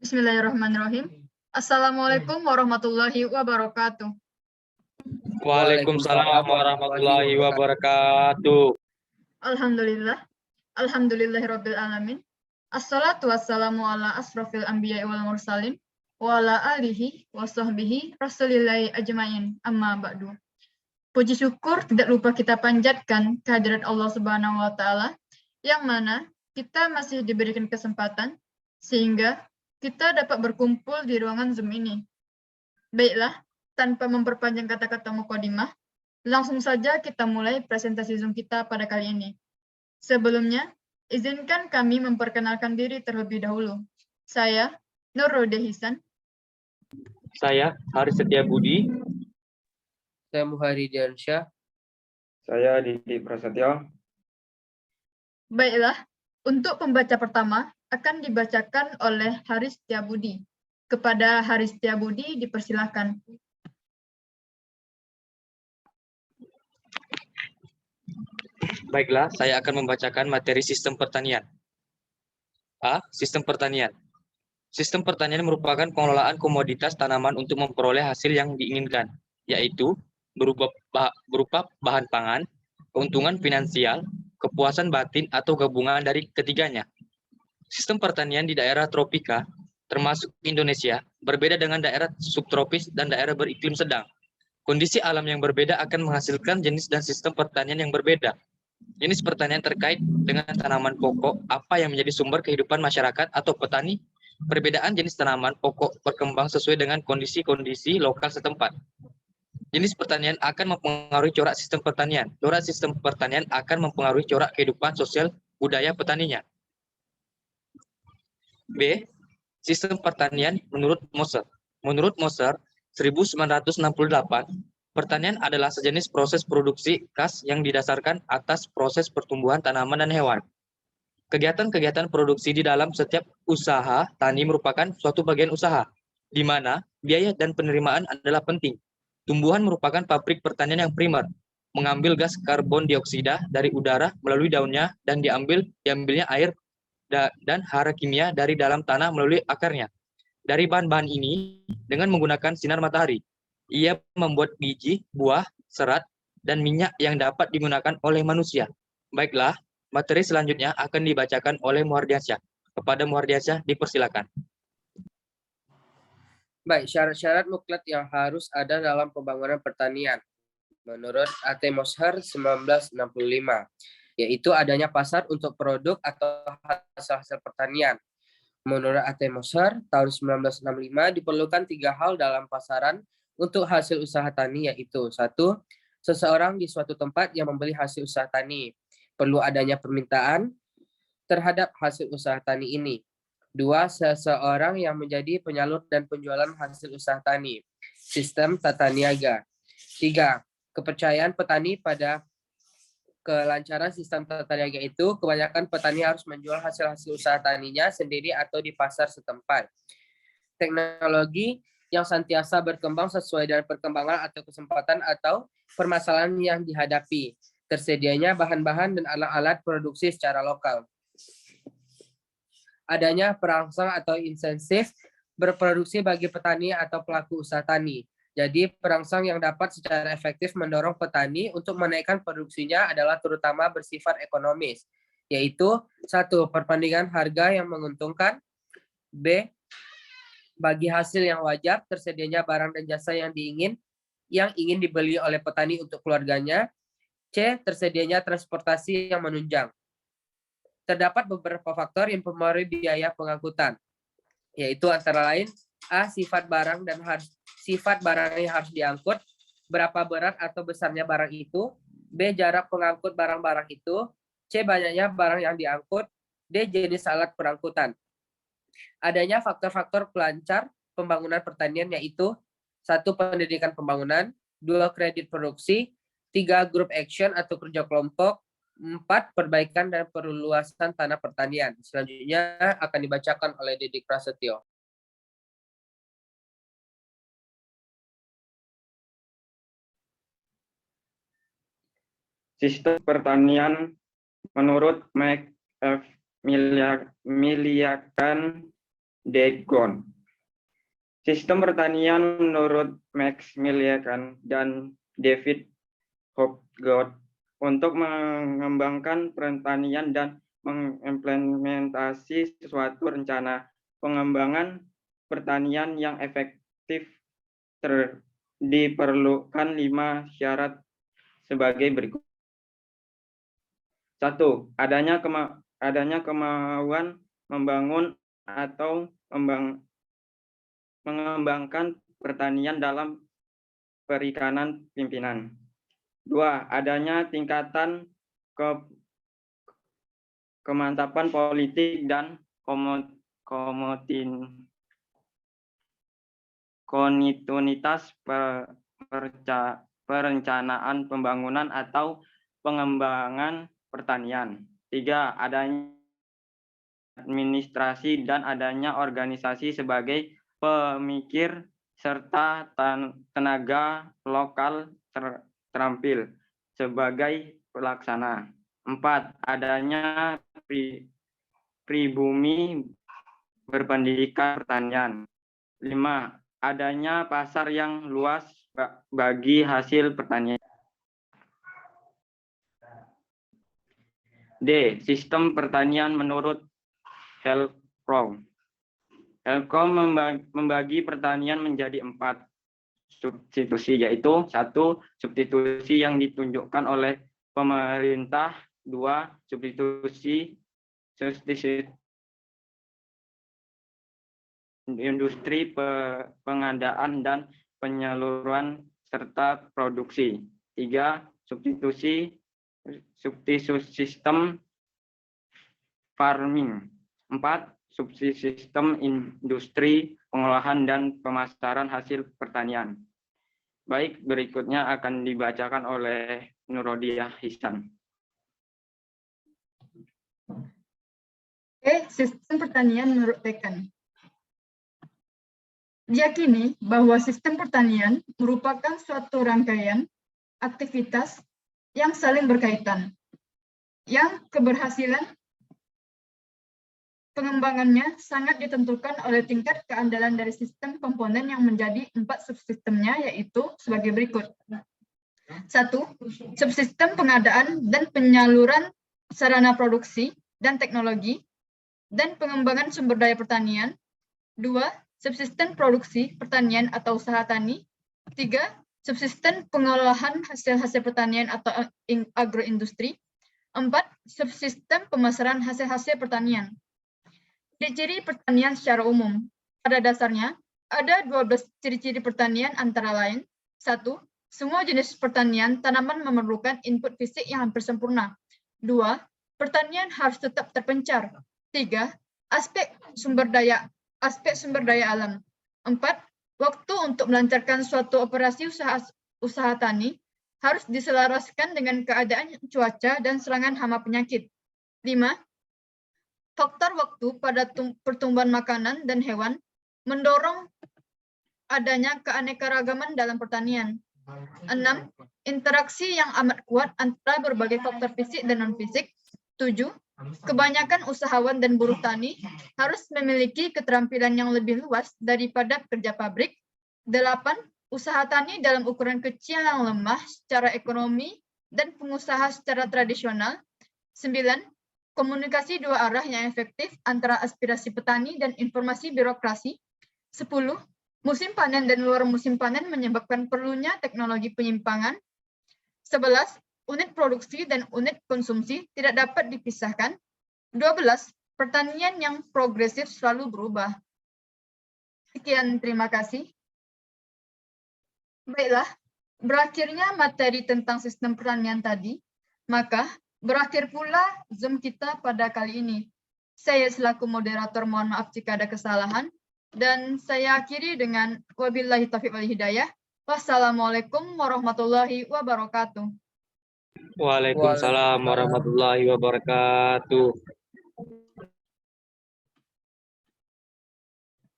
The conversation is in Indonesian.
Bismillahirrahmanirrahim. Assalamualaikum warahmatullahi wabarakatuh. Waalaikumsalam warahmatullahi wabarakatuh. Alhamdulillah. Alhamdulillahirabbil alamin. Assalatu wassalamu ala asrofil anbiya'i wal mursalin wa ala alihi wa sahbihi rasulillahi ajmain. Amma ba'du. Puji syukur tidak lupa kita panjatkan kehadirat Allah Subhanahu wa taala yang mana kita masih diberikan kesempatan sehingga kita dapat berkumpul di ruangan Zoom ini. Baiklah, tanpa memperpanjang kata-kata mukadimah, langsung saja kita mulai presentasi Zoom kita pada kali ini. Sebelumnya, izinkan kami memperkenalkan diri terlebih dahulu. Saya, Nur Rode Hisan. Saya Haris Setiabudi. Saya Muhari Diansyah. Saya Didi Prasetyo. Baiklah, untuk pembaca pertama akan dibacakan oleh Haris Setiabudi. Kepada Haris Setiabudi dipersilakan. Baiklah, saya akan membacakan materi sistem pertanian. A. Sistem pertanian. Sistem pertanian merupakan pengelolaan komoditas tanaman untuk memperoleh hasil yang diinginkan, yaitu berupa bahan pangan, keuntungan finansial, kepuasan batin, atau gabungan dari ketiganya. Sistem pertanian di daerah tropika, termasuk Indonesia, berbeda dengan daerah subtropis dan daerah beriklim sedang. Kondisi alam yang berbeda akan menghasilkan jenis dan sistem pertanian yang berbeda. Jenis pertanian terkait dengan tanaman pokok, apa yang menjadi sumber kehidupan masyarakat atau petani. Perbedaan jenis tanaman pokok berkembang sesuai dengan kondisi-kondisi lokal setempat. Jenis pertanian akan mempengaruhi corak sistem pertanian. Corak sistem pertanian akan mempengaruhi corak kehidupan sosial budaya petaninya. B. Sistem pertanian menurut Moser. Menurut Moser, 1968, pertanian adalah sejenis proses produksi khas yang didasarkan atas proses pertumbuhan tanaman dan hewan. Kegiatan-kegiatan produksi di dalam setiap usaha tani merupakan suatu bagian usaha, di mana biaya dan penerimaan adalah penting. Tumbuhan merupakan pabrik pertanian yang primer, mengambil gas karbon dioksida dari udara melalui daunnya dan diambilnya air dan hara kimia dari dalam tanah melalui akarnya. Dari bahan-bahan ini, dengan menggunakan sinar matahari, ia membuat biji, buah, serat, dan minyak yang dapat digunakan oleh manusia. Baiklah, materi selanjutnya akan dibacakan oleh Muhardiansyah. Kepada Muhardiansyah, dipersilakan. Baik, syarat-syarat mutlak yang harus ada dalam pembangunan pertanian menurut A.T. Moser 1965, yaitu adanya pasar untuk produk atau hasil-hasil pertanian. Menurut A.T. Moser tahun 1965 diperlukan 3 hal dalam pasaran untuk hasil usaha tani, yaitu 1. Seseorang di suatu tempat yang membeli hasil usaha tani. Perlu adanya permintaan terhadap hasil usaha tani ini. 2. Seseorang yang menjadi penyalur dan penjualan hasil usaha tani. Sistem tata niaga. 3. Kepercayaan petani pada kelancaran sistem tata niaga itu. Kebanyakan petani harus menjual hasil-hasil usaha taninya sendiri atau di pasar setempat. Teknologi yang senantiasa berkembang sesuai dengan perkembangan atau kesempatan atau permasalahan yang dihadapi. Tersedianya bahan-bahan dan alat-alat produksi secara lokal. Adanya perangsang atau insentif berproduksi bagi petani atau pelaku usaha tani. Jadi perangsang yang dapat secara efektif mendorong petani untuk menaikkan produksinya adalah terutama bersifat ekonomis, yaitu 1. Perbandingan harga yang menguntungkan. B. Bagi hasil yang wajar, tersedianya barang dan jasa yang ingin dibeli oleh petani untuk keluarganya. C. Tersedianya transportasi yang menunjang. Terdapat beberapa faktor yang mempengaruhi biaya pengangkutan, yaitu antara lain A. Sifat barang yang harus diangkut, berapa berat atau besarnya barang itu. B. Jarak pengangkut barang-barang itu. C. Banyaknya barang yang diangkut. D. Jenis alat pengangkutan. Adanya faktor-faktor pelancar pembangunan pertanian, yaitu 1. Pendidikan pembangunan. 2. Kredit produksi. 3. Group action atau kerja kelompok. 4. Perbaikan dan perluasan tanah pertanian. Selanjutnya akan dibacakan oleh Didi Prasetyo. Sistem pertanian menurut Mike F. Millikan de Grond. Sistem pertanian menurut Max Millikan dan David Hopgood untuk mengembangkan pertanian dan mengimplementasi suatu rencana pengembangan pertanian yang efektif diperlukan 5 syarat sebagai berikut. 1. Adanya kemauan membangun atau mengembangkan pertanian dalam perikanan pimpinan. 2. Adanya tingkatan kemantapan politik dan kontinuitas perencanaan pembangunan atau pengembangan pertanian. 3. Adanya administrasi dan adanya organisasi sebagai pemikir serta tenaga lokal terampil sebagai pelaksana. 4. Adanya pribumi berpendidikan pertanian. 5. Adanya pasar yang luas bagi hasil pertanian. D. Sistem pertanian menurut Helcrow. Helcrow membagi pertanian menjadi 4 substitusi, yaitu 1. Substitusi yang ditunjukkan oleh pemerintah. 2. Substitusi industri pengadaan dan penyaluran serta produksi. 3. Substitusi sistem farming. 4. Subsidi sistem industri pengolahan dan pemasaran hasil pertanian. Baik, berikutnya akan dibacakan oleh Nurodiah Hisan. Sistem pertanian menurut Tekan. Diyakini bahwa sistem pertanian merupakan suatu rangkaian aktivitas yang saling berkaitan, yang keberhasilan pengembangannya sangat ditentukan oleh tingkat keandalan dari sistem komponen yang menjadi 4 subsistemnya, yaitu sebagai berikut. 1. Subsistem pengadaan dan penyaluran sarana produksi dan teknologi dan pengembangan sumber daya pertanian. 2. Subsistem produksi pertanian atau usaha tani. 3. Subsistem pengolahan hasil-hasil pertanian atau agroindustri. 4. Subsistem pemasaran hasil-hasil pertanian. Ciri-ciri pertanian secara umum. Pada dasarnya, ada 12 ciri-ciri pertanian antara lain. 1. Semua jenis pertanian tanaman memerlukan input fisik yang hampir sempurna. 2. Pertanian harus tetap terpencar. 3. Aspek sumber daya alam. 4. Waktu untuk melancarkan suatu operasi usaha tani harus diselaraskan dengan keadaan cuaca dan serangan hama penyakit. 5. Faktor waktu pada pertumbuhan makanan dan hewan mendorong adanya keanekaragaman dalam pertanian. 6. Interaksi yang amat kuat antara berbagai faktor fisik dan non-fisik. 7. Kebanyakan usahawan dan buruh tani harus memiliki keterampilan yang lebih luas daripada pekerja pabrik. 8. Usaha tani dalam ukuran kecil yang lemah secara ekonomi dan pengusaha secara tradisional. 9. Komunikasi dua arah yang efektif antara aspirasi petani dan informasi birokrasi. 10. Musim panen dan luar musim panen menyebabkan perlunya teknologi penyimpangan. 11. Unit produksi dan unit konsumsi tidak dapat dipisahkan. 12. Pertanian yang progresif selalu berubah. Sekian, terima kasih. Baiklah, berakhirnya materi tentang sistem pertanian tadi, maka berakhir pula Zoom kita pada kali ini. Saya selaku moderator mohon maaf jika ada kesalahan, dan saya akhiri dengan wabillahi taufiq wal hidayah. Wassalamualaikum warahmatullahi wabarakatuh. Waalaikumsalam warahmatullahi wabarakatuh.